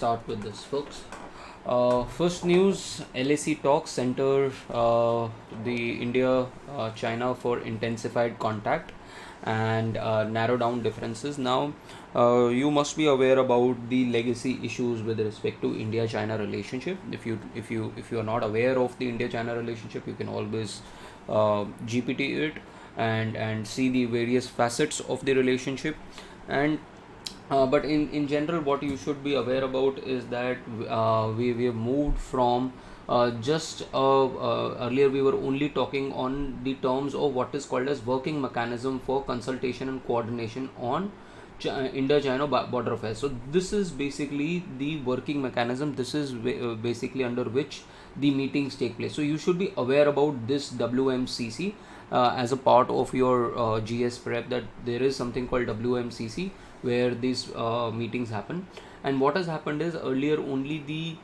Start with this, folks. First news: LAC talks center the India China for intensified contact and narrow down differences. Now, you must be aware about the legacy issues with respect to India China relationship. If you are not aware of the India China relationship, you can always GPT it and see the various facets of the relationship. And but in general, what you should be aware about is that we have moved from just earlier we were only talking on the terms of what is called as working mechanism for consultation and coordination on India-China border affairs. So this is basically the working mechanism. This is basically under which the meetings take place. So you should be aware about this WMCC as a part of your GS prep, that there is something called WMCC where these meetings happen. And what has happened is, earlier only the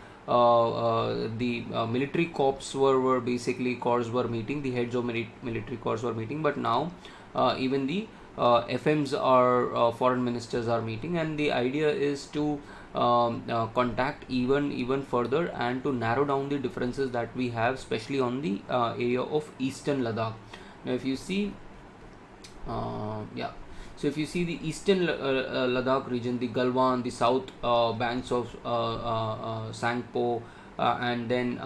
military corps were basically corps were meeting, the heads of military corps were meeting, but now even the FMs are foreign ministers are meeting, and the idea is to contact even further and to narrow down the differences that we have, especially on the area of Eastern Ladakh. Now, if you see, yeah. So if you see the eastern Ladakh region, the Galwan, the south banks of Sangpo, and then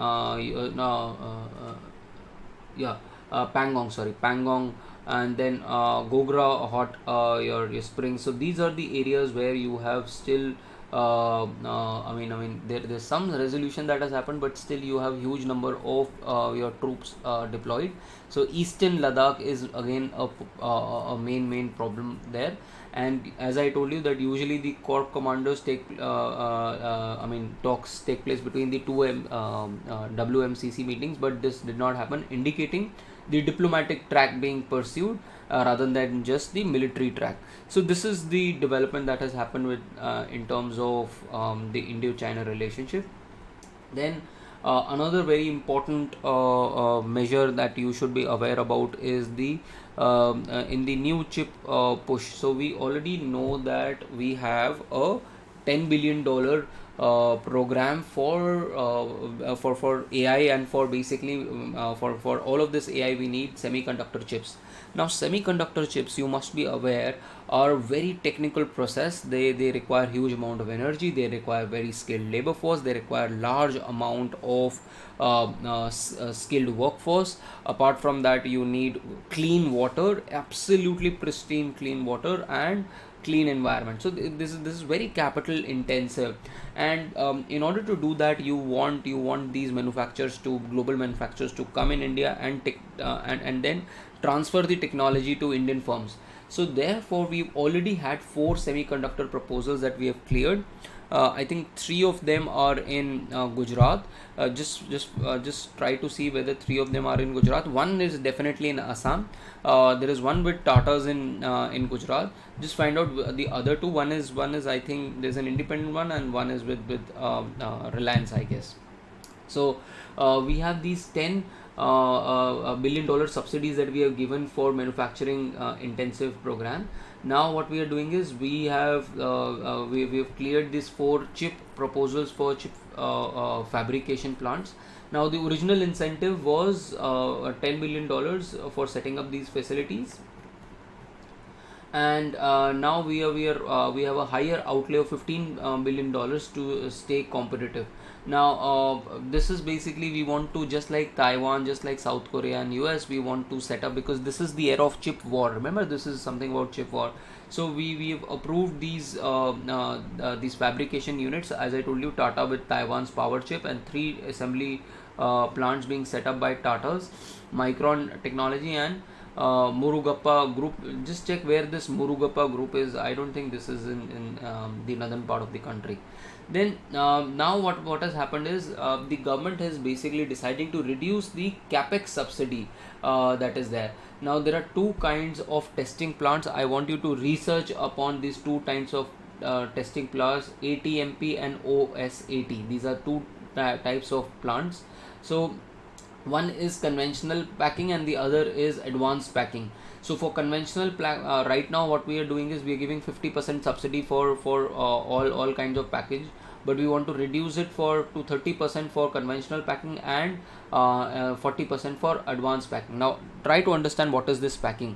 yeah, Pangong, and then Gogra hot your springs. So these are the areas where you have still there's some resolution that has happened, but still you have huge number of your troops deployed. So Eastern Ladakh is again a main problem there. And as I told you, that usually the corps commanders talks take place between the two WMCC meetings, but this did not happen, indicating the diplomatic track being pursued rather than just the military track. So this is the development that has happened with in terms of the Indo-China relationship. Then another very important measure that you should be aware about is the in the new chip push. So we already know that we have a $10 billion program for AI, and for basically for all of this AI we need semiconductor chips. Now semiconductor chips, you must be aware, are very technical process. They require huge amount of energy, they require very skilled labor force, they require large amount of skilled workforce. Apart from that, you need clean water, absolutely pristine clean water, and clean environment. So this is very capital intensive, and in order to do that, you want these manufacturers to global manufacturers to come in India and then transfer the technology to Indian firms. So therefore we've already had 4 semiconductor proposals that we have cleared. I think 3 of them are in Gujarat. Just try to see whether 3 of them are in Gujarat. One is definitely in Assam. There is one with Tatas in Gujarat. Just find out the other 2. One is I think there's an independent one, and one is with Reliance, I guess. So we have these 10 $1 billion subsidies that we have given for manufacturing intensive program. Now what we are doing is, we have cleared these 4 chip proposals for chip fabrication plants. Now the original incentive was $10 billion for setting up these facilities, and now we have a higher outlay of $15 billion to stay competitive. Now this is basically, we want to, just like Taiwan, just like South Korea and US, we want to set up, because this is the era of chip war. Remember, this is something about chip war. So we've approved these fabrication units, as I told you, Tata with Taiwan's power chip, and 3 assembly plants being set up by Tata's Micron technology and Murugappa group. Just check where this Murugappa group is. I don't think this is in the northern part of the country. Then now what has happened is, the government is basically deciding to reduce the capex subsidy that is there. Now there are 2 kinds of testing plants. I want you to research upon these 2 kinds of testing plants, ATMP and OSAT. These are 2 types of plants. So one is conventional packing and the other is advanced packing. So for conventional right now what we are doing is, we are giving 50% subsidy for all kinds of package but we want to reduce it to 30% for conventional packing and 40% for advanced packing. Now try to understand what is this packing.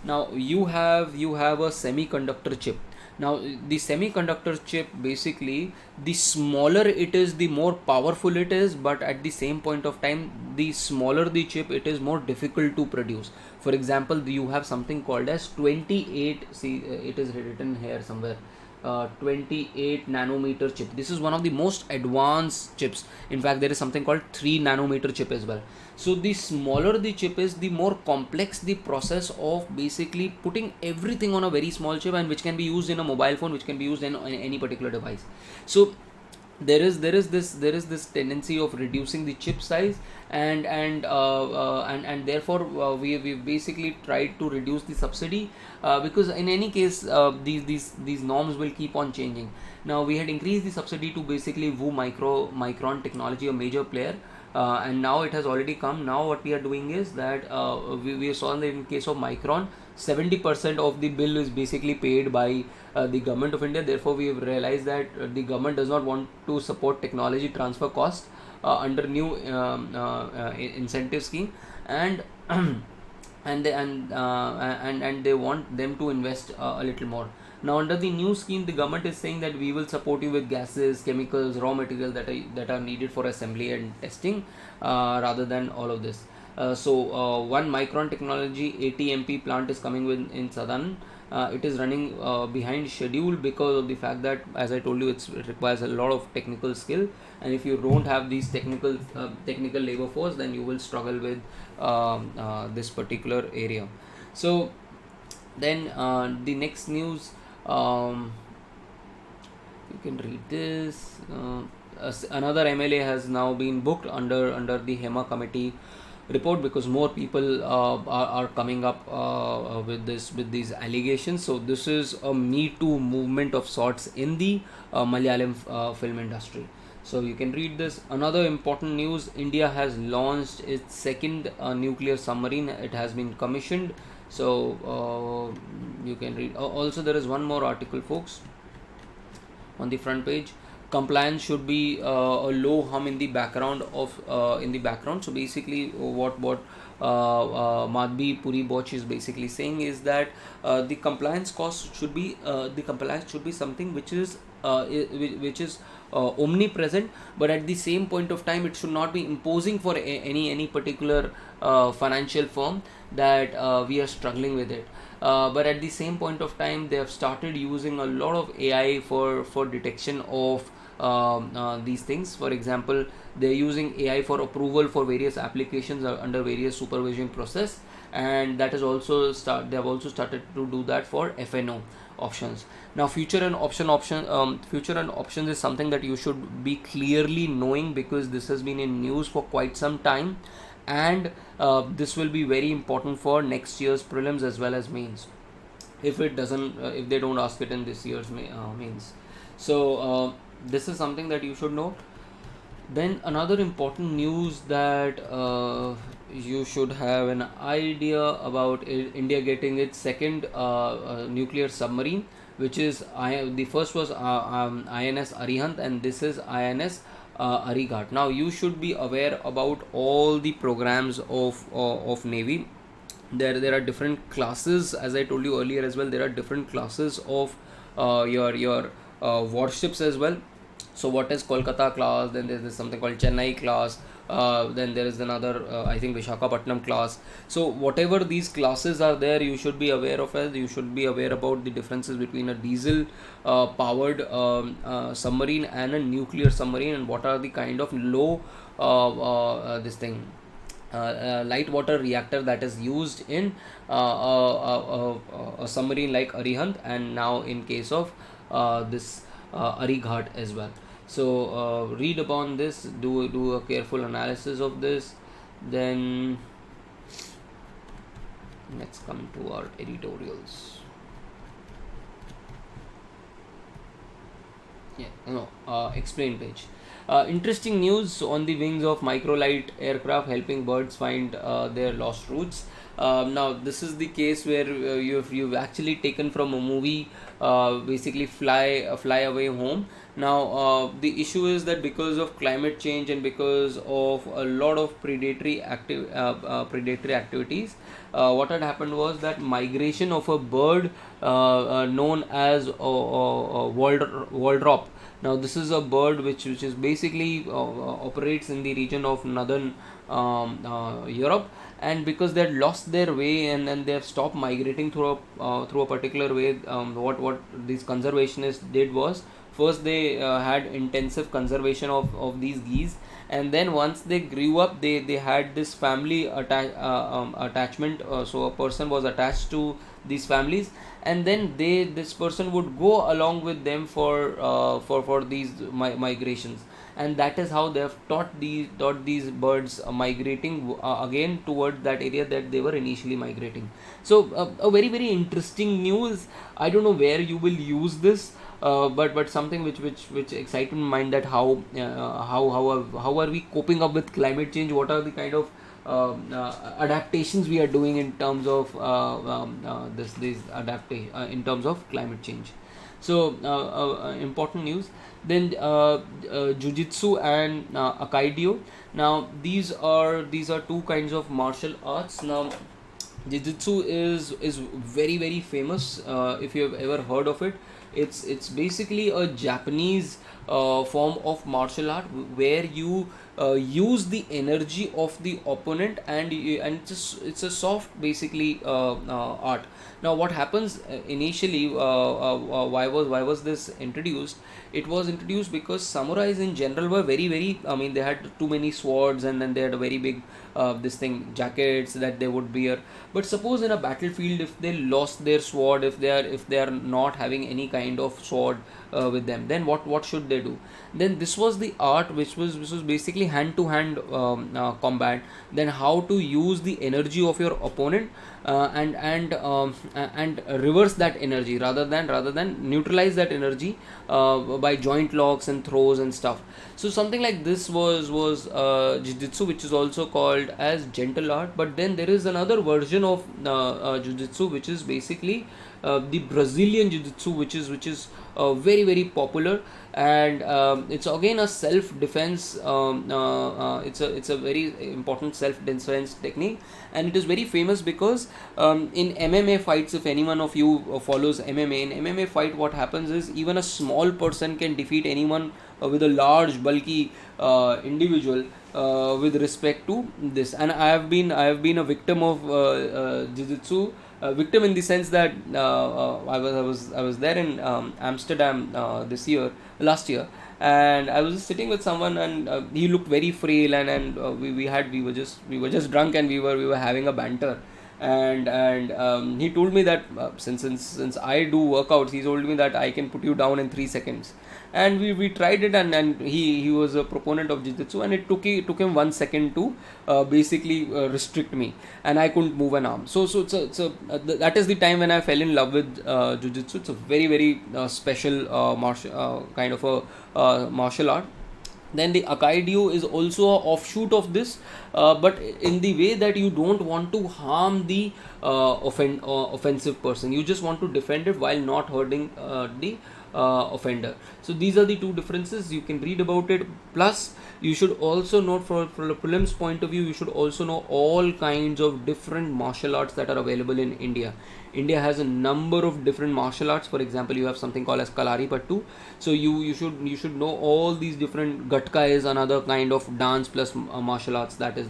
Now you have a semiconductor chip. Now the semiconductor chip, basically the smaller it is, the more powerful it is, but at the same point of time, the smaller the chip, it is more difficult to produce. For example, you have something called as 28, see it is written here somewhere, 28 nanometer chip. This is one of the most advanced chips. In fact, there is something called 3 nanometer chip as well. So the smaller the chip is, the more complex the process of basically putting everything on a very small chip, and which can be used in a mobile phone, which can be used in any particular device. So there is this tendency of reducing the chip size, and therefore we basically tried to reduce the subsidy, because in any case these norms will keep on changing. Now we had increased the subsidy to basically woo Micron Technology, a major player, and now it has already come. Now what we are doing is that we saw in case of Micron, 70% of the bill is basically paid by the government of India. Therefore we have realized that the government does not want to support technology transfer cost under new incentive scheme, and and they want them to invest a little more. Now under the new scheme, the government is saying that we will support you with gases, chemicals, raw materials that are needed for assembly and testing, rather than all of this. So one Micron Technology ATMP plant is coming in Southern. It is running behind schedule because of the fact that, as I told you, it requires a lot of technical skill, and if you don't have these technical labor force, then you will struggle with this particular area. So then the next news, you can read this. Another MLA has now been booked under the HEMA committee report, because more people are coming up with these allegations. So this is a Me Too movement of sorts in the Malayalam film industry. So you can read this. Another important news: India has launched its second nuclear submarine. It has been commissioned. So you can read. Also, there is one more article, folks, on the front page. Compliance should be a low hum in the background So basically, what Madhvi Puri Boch is basically saying is that the compliance cost should be something which is omnipresent, but at the same point of time, it should not be imposing for any particular financial firm that we are struggling with it. But at the same point of time, they have started using a lot of AI for detection of these things. For example, they're using AI for approval for various applications under various supervision process, and that is also they have also started to do that for FNO options. Now future and options is something that you should be clearly knowing, because this has been in news for quite some time, and this will be very important for next year's prelims as well as mains, if they don't ask it in this year's mains. So this is something that you should know. Then another important news that you should have an idea about India getting its second nuclear submarine, which is the first was INS Arihant, and this is INS Arighat. Now you should be aware about all the programs of Navy. There are different classes, as I told you earlier as well. There are different classes of your warships as well. So what is Kolkata class, then there is something called Chennai class, then there is another I think Vishakhapatnam class. So whatever these classes are there, you should be aware of it. You should be aware about the differences between a diesel powered submarine and a nuclear submarine, and what are the kind of low light water reactor that is used in a submarine like Arihant, and now in case of this Arighat as well. So read upon this, do a careful analysis of this. Then let's come to our editorials. Explain page. Interesting news on the wings of microlight aircraft helping birds find their lost routes. Now this is the case where you've actually taken from a movie, basically fly away home. Now the issue is that because of climate change and because of a lot of predatory activities, what had happened was that migration of a bird known as waldrop. Now this is a bird which is basically operates in the region of northern Europe, and because they had lost their way and they have stopped migrating through a particular way, what these conservationists did was, first they had intensive conservation of these geese, and then once they grew up, they had this family attachment, so a person was attached to these families, and then this person would go along with them for these migrations, and that is how they have taught these birds migrating again toward that area that they were initially migrating. So a very very interesting news. I don't know where you will use this, but something which excited my mind, that how are we coping up with climate change, what are the kind of adaptations we are doing in terms of this adaptation in terms of climate change. So important news. Then Jujitsu and Akaidio. Now these are two kinds of martial arts. Now Jujitsu is very very famous. If you have ever heard of it, it's basically a Japanese form of martial art where you use the energy of the opponent, and it's a soft basically art. Now what happens initially, why was this introduced? It was introduced because samurais in general were very very, I mean, they had too many swords, and then they had a very big this thing jackets that they would wear. But suppose in a battlefield, if they lost their sword, if they are not having any kind of sword with them, then what should they do? Then this was the art which was basically hand to hand combat. Then how to use the energy of your opponent, and reverse that energy, rather than neutralize that energy by joint locks and throws and stuff. So something like this was jiu-jitsu, which is also called as gentle art. But then there is another version of jiu-jitsu, which is basically the Brazilian jiu-jitsu, which is very very popular, and it's again a self defense. It's a very important self defense technique, and it is very famous because in MMA fights, if anyone of you follows MMA, in MMA fight, what happens is even a small person can defeat anyone with a large bulky individual, with respect to this. And I have been a victim of jiu-jitsu, victim in the sense that I was there in Amsterdam last year, and I was just sitting with someone, and he looked very frail, and we were just drunk, and we were having a banter, and he told me that since I do workouts, he told me that I can put you down in 3 seconds. And we tried it, and he was a proponent of jiu-jitsu, and it took him 1 second to basically restrict me, and I couldn't move an arm. So that is the time when I fell in love with jiu-jitsu. It's a very very special martial kind of a martial art. Then the Akaidio is also a offshoot of this, but in the way that you don't want to harm the offensive person, you just want to defend it while not hurting the offender. So these are the two differences. You can read about it. Plus you should also know, from a prelims point of view, you should also know all kinds of different martial arts that are available in India. India has a number of different martial arts. For example, you have something called as Kalari Pattu. So you should know all these different. Gatka is another kind of dance plus martial arts that is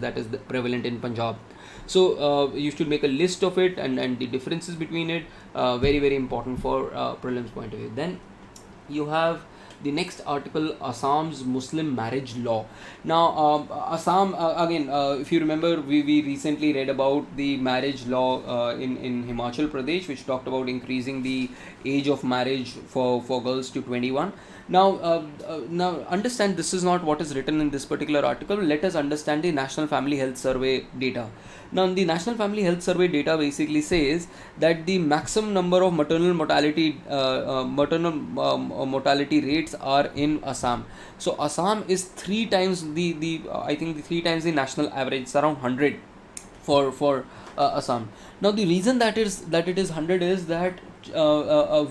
prevalent in Punjab. So you should make a list of it, and the differences between it, very very important for prelims point of view. Then you have the next article, Assam's Muslim Marriage Law. Now Assam, again, if you remember, we recently read about the marriage law in Himachal Pradesh, which talked about increasing the age of marriage for girls to 21. Now understand, this is not what is written in this particular article. Let us understand the National Family Health Survey data. Now the National Family Health Survey data basically says that the maximum number of maternal mortality rates are in Assam. So Assam is 3 times the I think the 3 times the national average. It's around 100 for Assam. Now the reason that it is 100 is that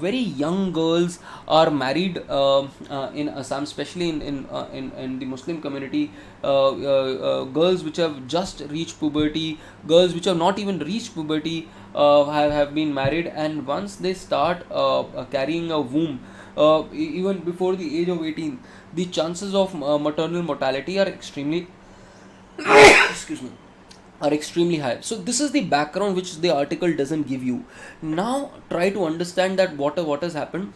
very young girls are married in Assam, especially in the Muslim community. Girls which have just reached puberty, girls which have not even reached puberty, have been married, and once they start carrying a womb, even before the age of 18, the chances of maternal mortality are extremely excuse me, are extremely high. So this is the background which the article doesn't give you. Now try to understand that what has happened.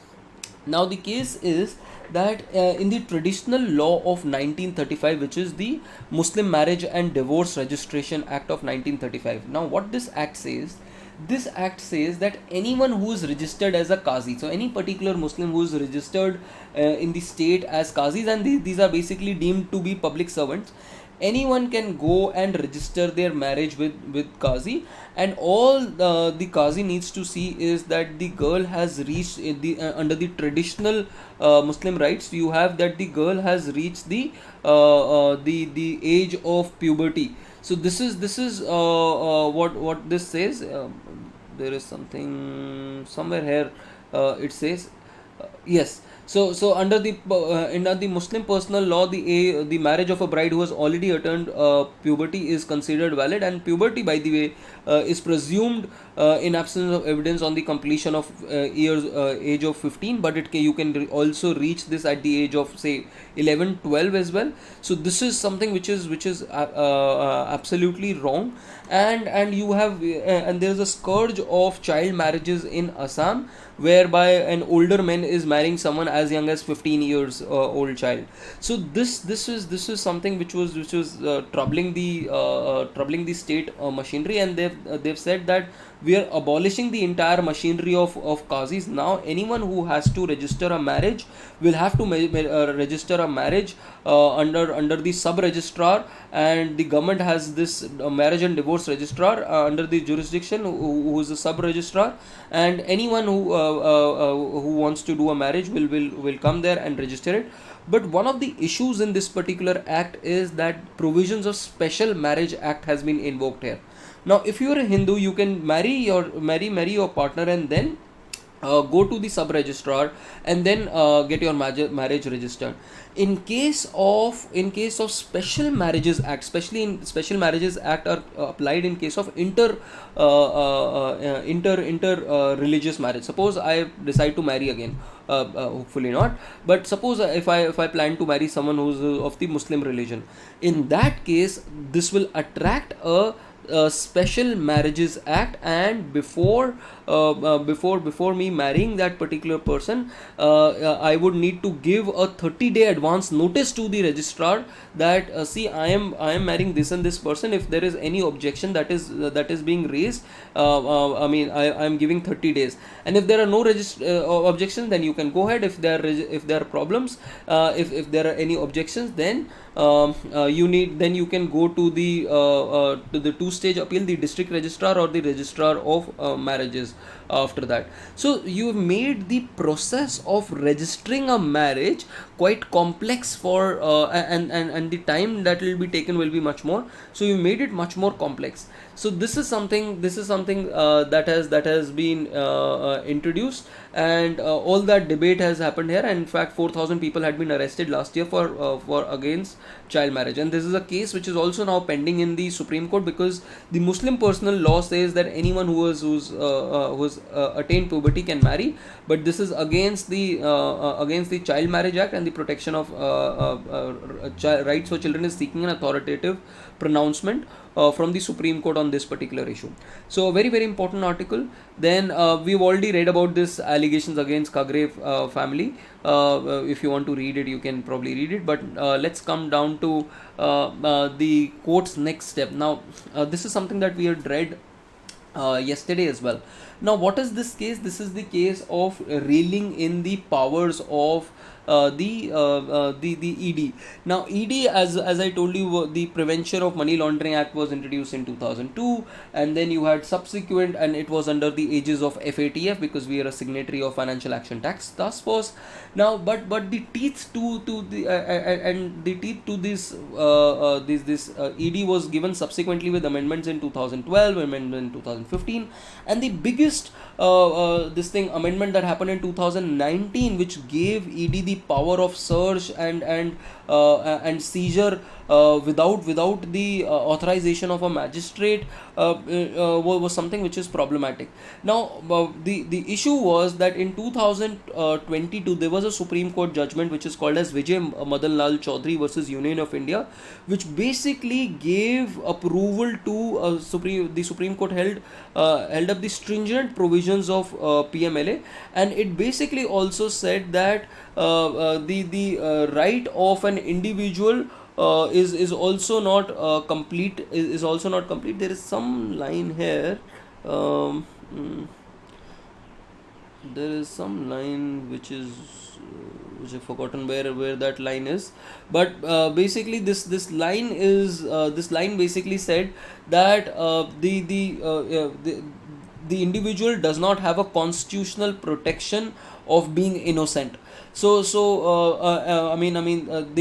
Now the case is that in the traditional law of 1935, which is the Muslim Marriage and Divorce Registration Act of 1935. Now what this act says, this act says that anyone who is registered as a qazi, so any particular Muslim who is registered in the state as qazis, and these are basically deemed to be public servants, anyone can go and register their marriage with qazi, and all the qazi needs to see is that the girl has reached under the traditional Muslim rights, you have that the girl has reached the age of puberty. So this is what this says. There is something somewhere here. It says yes. So under the Muslim personal law, the marriage of a bride who has already attained puberty is considered valid, and puberty, by the way, is presumed in absence of evidence on the completion of age of 15, but you can also reach this at the age of, say, 11, 12 as well. So this is something which is absolutely wrong, and you have and there is a scourge of child marriages in Assam, whereby an older man is marrying someone as young as 15 years old child. So this is something which was troubling the state machinery, and they've said that we are abolishing the entire machinery of qazis. Now anyone who has to register a marriage will have to register a marriage under the sub registrar, and the government has this marriage and divorce registrar under the jurisdiction, who is the sub registrar, and anyone who wants to do a marriage will come there and register it. But one of the issues in this particular act is that provisions of Special Marriage Act has been invoked here. Now if you are a Hindu, you can marry your partner and then go to the sub registrar and then get your marriage registered. In case of Special Marriages Act, especially in Special Marriages Act are applied in case of inter religious marriage. Suppose I decide to marry again, hopefully not, but suppose if I plan to marry someone who's of the Muslim religion, in that case this will attract a Special Marriages Act, and before me marrying that particular person, I would need to give a 30-day advance notice to the registrar that see, I am marrying this and this person. If there is any objection that is being raised, I am giving 30 days, and if there are no objections, then you can go ahead. If there are problems, if there are any objections, then you can go to the two-stage appeal, the district registrar or the registrar of marriages after that. So you've made the process of registering a marriage quite complex for and the time that will be taken will be much more. So you made it much more complex. So this is something that has been introduced, and all that debate has happened here, and in fact 4,000 people had been arrested last year for against child marriage, and this is a case which is also now pending in the Supreme Court, because the Muslim personal law says that anyone who's attained puberty can marry, but this is against the Child Marriage Act, and the Protection of Rights for Children is seeking an authoritative pronouncement from the Supreme Court on this particular issue. So a very, very important article. Then we've already read about this allegations against Kagre family. If you want to read it, you can probably read it, but let's come down to the court's next step. Now this is something that we had read yesterday as well. Now what is this case? This is the case of reeling in the powers of the ED. Now ED, as I told you, the Prevention of Money Laundering Act was introduced in 2002, and then you had subsequent, and it was under the aegis of FATF because we are a signatory of Financial Action Task Force. Now, but the teeth to the and the teeth to this ED was given subsequently with amendments in 2012, amendment in 2015, and the biggest this thing amendment that happened in 2019, which gave ED the power of search and seizure without the authorization of a magistrate, was something which is problematic. Now, the issue was that in 2022 there was a Supreme Court judgment which is called as Vijay Madan Lal Chaudhary versus Union of India, which basically gave approval to the Supreme Court held up the stringent provisions of PMLA, and it basically also said that the right of an individual is also not complete. Is also not complete. There is some line here. There is some line which I've forgotten where that line is, but basically this line is this line basically said that the individual does not have a constitutional protection of being innocent. The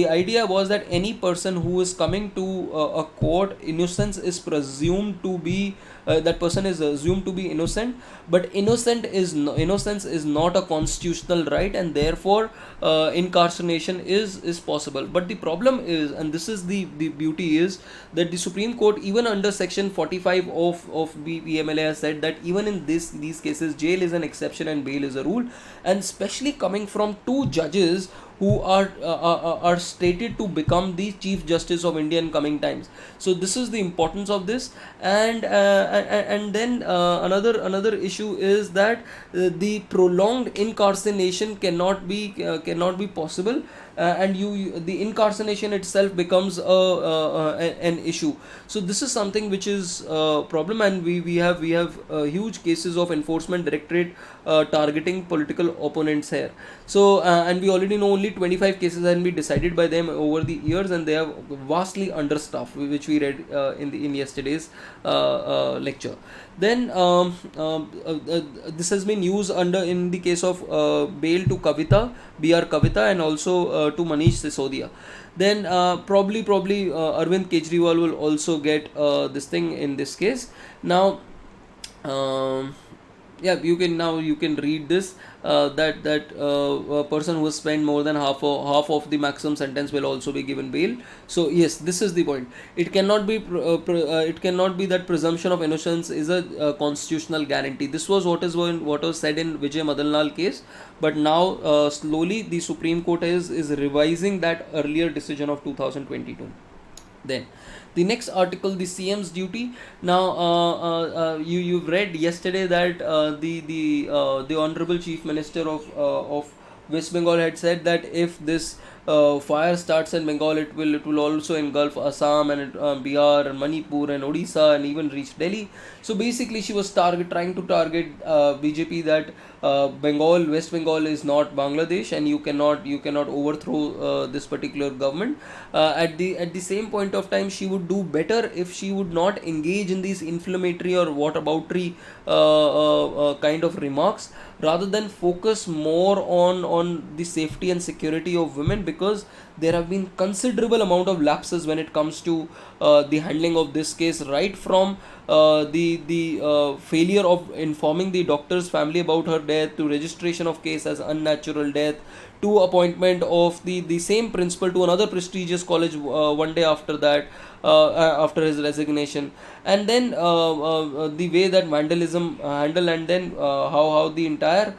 idea was that any person who is coming to a court, innocence is presumed to be that person is assumed to be innocent, but innocence is not a constitutional right, and therefore incarceration is possible. But the problem is, and this is the beauty, is that the Supreme Court, even under section 45 of BPMLA, has said that even in these cases jail is an exception and bail is a rule, and especially coming from two judges who are stated to become the Chief Justice of India in coming times. So this is the importance of this, and then another issue is that the prolonged incarceration cannot be possible, and the incarceration itself becomes an issue. So this is something which is a problem, and we have huge cases of enforcement directorate targeting political opponents here. So and we already know only 25 cases have been decided by them over the years, and they are vastly understaffed, which we read in yesterday's lecture. Then this has been used in the case of bail to Kavita, BR Kavita, and also to Manish Sisodia. Then probably Arvind Kejriwal will also get this thing in this case. Now you can read this, that a person who has spent more than half of the maximum sentence will also be given bail. So yes, this is the point. It cannot be that presumption of innocence is a constitutional guarantee. This was what was said in Vijay Madan Lal case, but now slowly the Supreme Court is revising that earlier decision of 2022. Then the next article, the CM's duty. Now you've read yesterday that the Honorable Chief Minister of West Bengal had said that if this fire starts in Bengal, it will also engulf Assam and Bihar and Manipur and Odisha and even reach Delhi. So basically she was trying to target BJP, that West Bengal is not Bangladesh, and you cannot overthrow this particular government. At the same point of time, she would do better if she would not engage in these inflammatory or whataboutery kind of remarks, rather than focus more on the safety and security of women, because there have been considerable amount of lapses when it comes to the handling of this case, right from the failure of informing the doctor's family about her death, to registration of case as unnatural death, to appointment of the same principal to another prestigious college one day after that, after his resignation, and then the way that vandalism handled, and then how the entire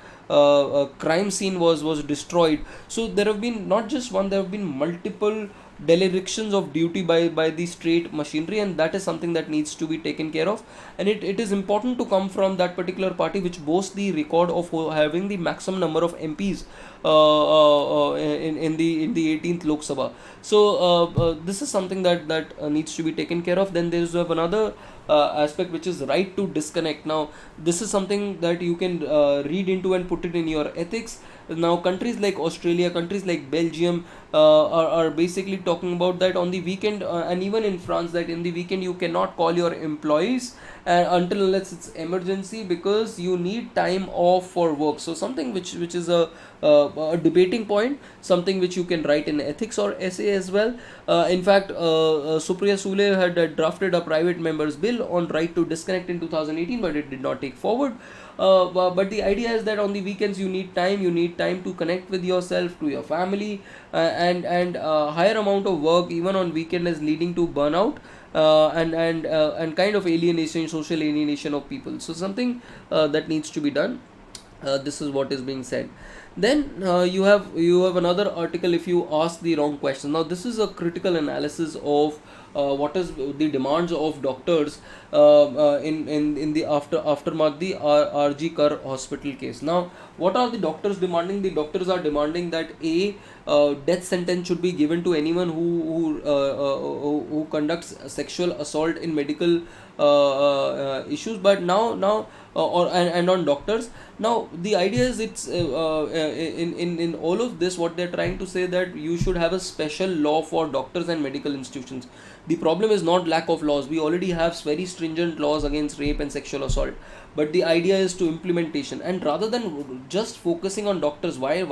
crime scene was destroyed. So there have been not just one, there have been multiple derelictions of duty by the state machinery, and that is something that needs to be taken care of. And it is important to come from that particular party which boasts the record of having the maximum number of MPs in the 18th Lok Sabha. So this is something that needs to be taken care of. Then there is another aspect, which is right to disconnect. Now this is something that you can read into and put it in your ethics, Now countries like Australia, countries like Belgium are basically talking about that on the weekend, and even in France, that in the weekend you cannot call your employees until unless it's emergency, because you need time off for work. So something which is a debating point, something which you can write in ethics or essay as well. In fact, Supriya Sule had drafted a private member's bill on right to disconnect in 2018, but it did not take forward. But the idea is that on the weekends you need time to connect with yourself, to your family, and higher amount of work even on weekend is leading to burnout, and kind of alienation, social alienation of people. So something that needs to be done. This is what is being said. Then you have another article, if you ask the wrong question. Now this is a critical analysis of what is the demands of doctors in the aftermath the RG Kar hospital case. Now what are the doctors demanding? The doctors are demanding that a death sentence should be given to anyone who conducts sexual assault in medical issues, but now and on doctors. Now the idea is, it's in all of this, what they're trying to say, that you should have a special law for doctors and medical institutions. The problem is not lack of laws. We already have very stringent laws against rape and sexual assault, but the idea is to implementation. And rather than just focusing on doctors, why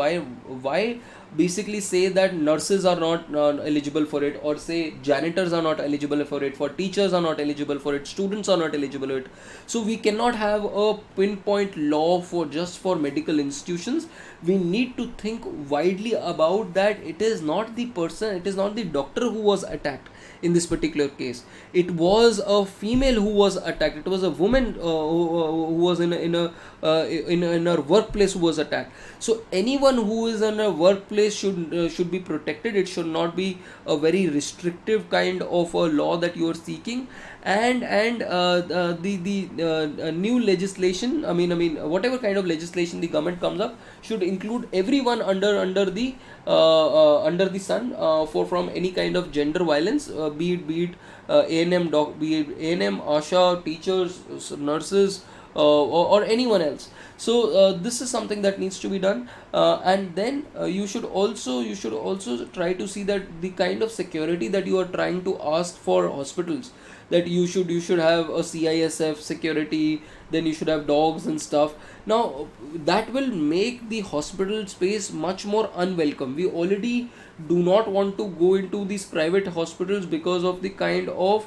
basically say that nurses are not eligible for it, or say janitors are not eligible for it, for teachers are not eligible for it, students are not eligible for it. So we cannot have a pinpoint law for just for medical institutions. We need to think widely about that. It is not the person, it is not the doctor who was attacked in this particular case. It was a female who was attacked. It was a woman who was in her workplace who was attacked. So anyone who is in a workplace should be protected. It should not be a very restrictive kind of a law that you are seeking. And the new legislation, I mean whatever kind of legislation the government comes up, should include everyone under the sun, for from any kind of gender violence, be it be it A&M, ASHA, teachers, nurses, or anyone else. So this is something that needs to be done. And then you should also try to see that the kind of security that you are trying to ask for hospitals, that you should have a CISF security, then you should have dogs and stuff. Now that will make the hospital space much more unwelcome. We already do not want to go into these private hospitals because of the kind of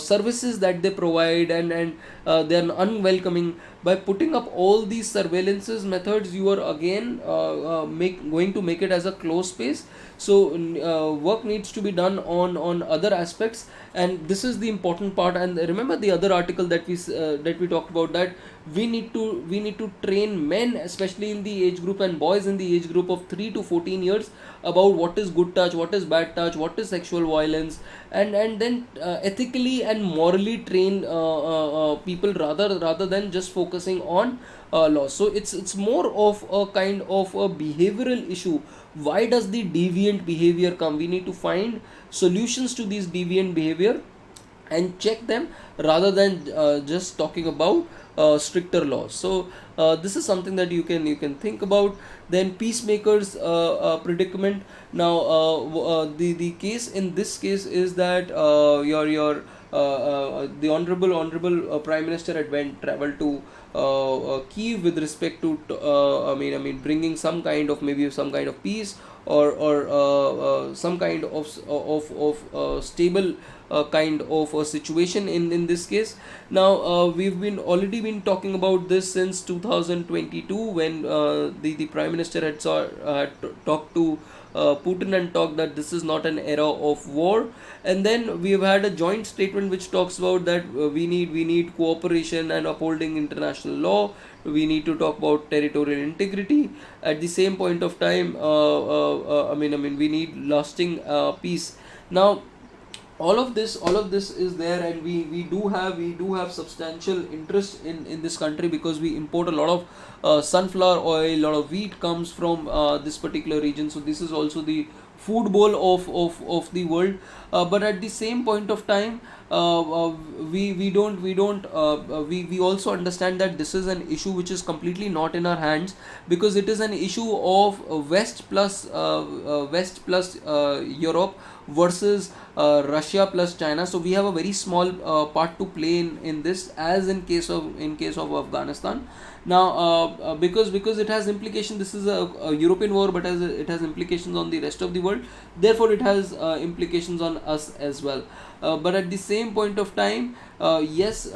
services that they provide, and they are unwelcoming. By putting up all these surveillances methods, you are again going to make it as a closed space. So work needs to be done on other aspects, and this is the important part. And remember the other article that we talked about, that we need to train men, especially in the age group, and boys in the age group of 3 to 14 years, about what is good touch, what is bad touch, what is sexual violence, and then ethically and morally train people, rather than just focusing on laws. So it's more of a kind of a behavioral issue. Why does the deviant behavior come? We need to find solutions to these deviant behavior and check them, rather than just talking about stricter laws. So this is something that you can think about. Then peacemakers predicament. Now the case in this case is that your the honorable Prime Minister had traveled to Kiev with respect to I mean bringing some kind of peace, or some kind of stable kind of a situation in this case. Now we've already been talking about this since 2022, when the Prime Minister had talked to Putin and talked that this is not an era of war. And then we have had a joint statement which talks about that we need cooperation and upholding international law. We need to talk about territorial integrity. At the same point of time, I mean we need lasting peace. Now all of this is there, and we do have substantial interest in this country, because we import a lot of sunflower oil, a lot of wheat comes from this particular region. So this is also the food bowl of the world. But at the same point of time, we also understand that this is an issue which is completely not in our hands, because it is an issue of West plus Europe versus Russia plus China. So we have a very small part to play in this, as in case of Afghanistan. Now, because it has implications, this is a European war, but it has implications on the rest of the world. Therefore, it has implications on us as well. But at the same point of time, yes,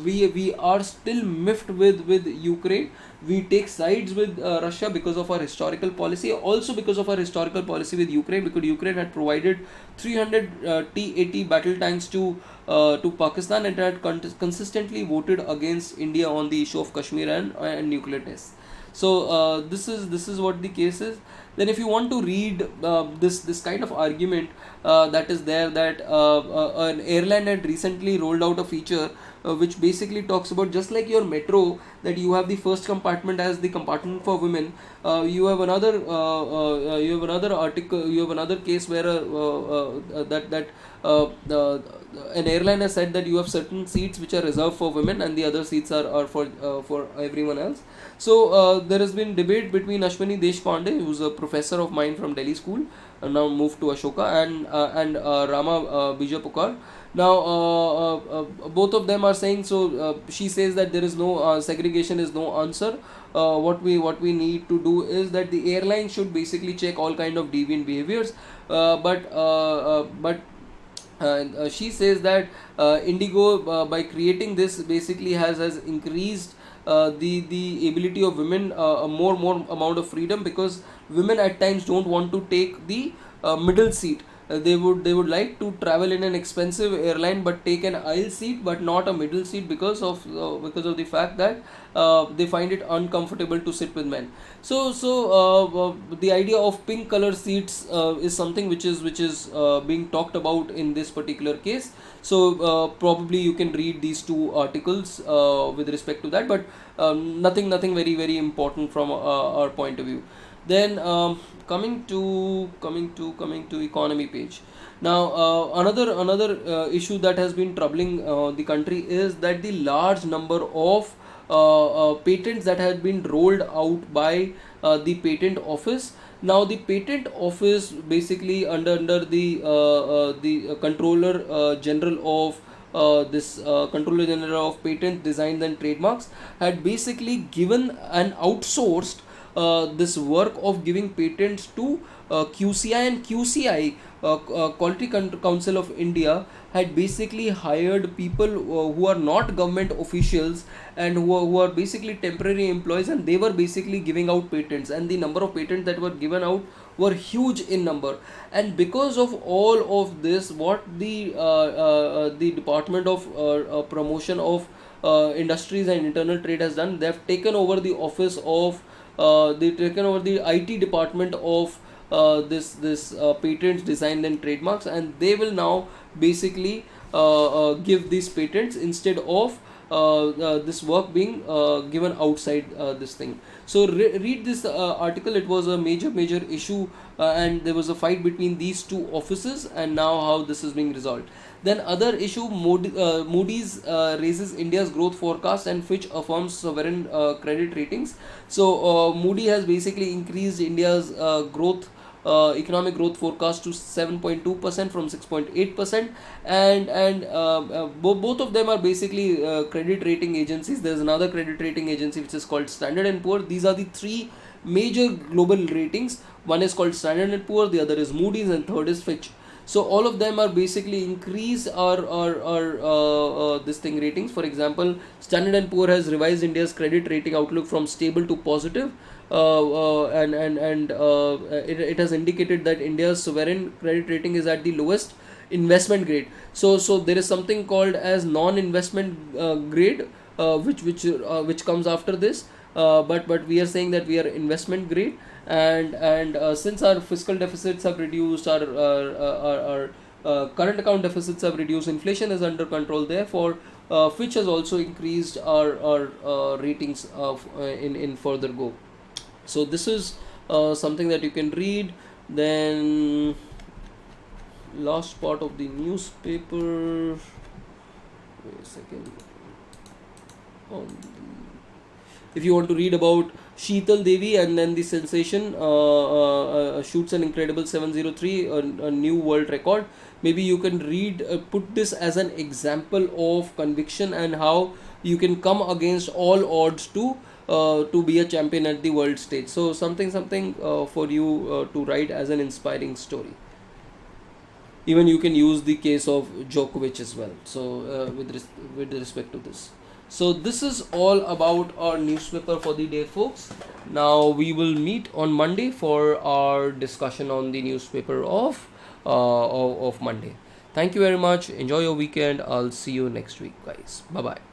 we are still miffed with Ukraine. We take sides with Russia because of our historical policy, also because of our historical policy with Ukraine, because Ukraine had provided 300 T-80 battle tanks to Pakistan, and had consistently voted against India on the issue of Kashmir and nuclear tests. So this is what the case is. Then if you want to read this kind of argument that is there, that an airline had recently rolled out a feature which basically talks about, just like your metro, that you have the first compartment as the compartment for women. You have another article, you have another case where an airline has said that you have certain seats which are reserved for women and the other seats are for everyone else. So there has been debate between Ashwini Deshpande, who's a professor of mine from Delhi school, now moved to Ashoka, and Rama Bijapukar. Now both of them are saying, so she says that there is no segregation is no answer. What we need to do is that the airline should basically check all kind of deviant behaviors, but she says that Indigo, by creating this, basically has increased the ability of women, a more amount of freedom, because women at times don't want to take the middle seat. They would like to travel in an expensive airline but take an aisle seat, but not a middle seat, because of the fact that they find it uncomfortable to sit with men. So the idea of pink color seats is something which is being talked about in this particular case. So probably you can read these two articles with respect to that, but nothing very important from our point of view. Then coming to economy page. Now another issue that has been troubling the country is that the large number of patents that have been rolled out by the patent office. Now the patent office, basically under the controller general of Controller General of Patent, Designs and Trademarks, had basically given an outsourced this work of giving patents to QCI, and QCI, Quality Council of India, had basically hired people who are not government officials, and who are basically temporary employees, and they were basically giving out patents, and the number of patents that were given out were huge in number. And because of all of this, what the Department of Promotion of Industries and Internal Trade has done, they have taken over the office of they've taken over the IT department of this patents, design and trademarks, and they will now basically give these patents instead of this work being given outside this thing. So read this article. It was a major issue, and there was a fight between these two offices, and now how this is being resolved. Then other issue, Moody's raises India's growth forecast, and Fitch affirms sovereign credit ratings. So Moody has basically increased India's economic growth forecast to 7.2% from 6.8%, and both of them are basically credit rating agencies. There's another credit rating agency which is called Standard and Poor. These are the three major global ratings. One is called Standard and Poor, the other is Moody's, and third is Fitch. So all of them are basically increased our this thing ratings. For example, Standard and Poor has revised India's credit rating outlook from stable to positive, and it has indicated that India's sovereign credit rating is at the lowest, investment grade. So there is something called as non-investment grade, which comes after this. But we are saying that we are investment grade, and since our fiscal deficits have reduced, our current account deficits have reduced, inflation is under control. Therefore, Fitch has also increased our ratings in further go. So this is something that you can read. Then last part of the newspaper. Wait a second. If you want to read about Sheetal Devi and then the sensation shoots an incredible 703, a new world record. Maybe you can read, put this as an example of conviction and how you can come against all odds to be a champion at the world stage. So something for you to write as an inspiring story. Even you can use the case of Djokovic as well. So with respect to this. So this is all about our newspaper for the day, folks. Now we will meet on Monday for our discussion on the newspaper of Monday. Thank you very much. Enjoy your weekend. I'll see you next week, guys. Bye bye.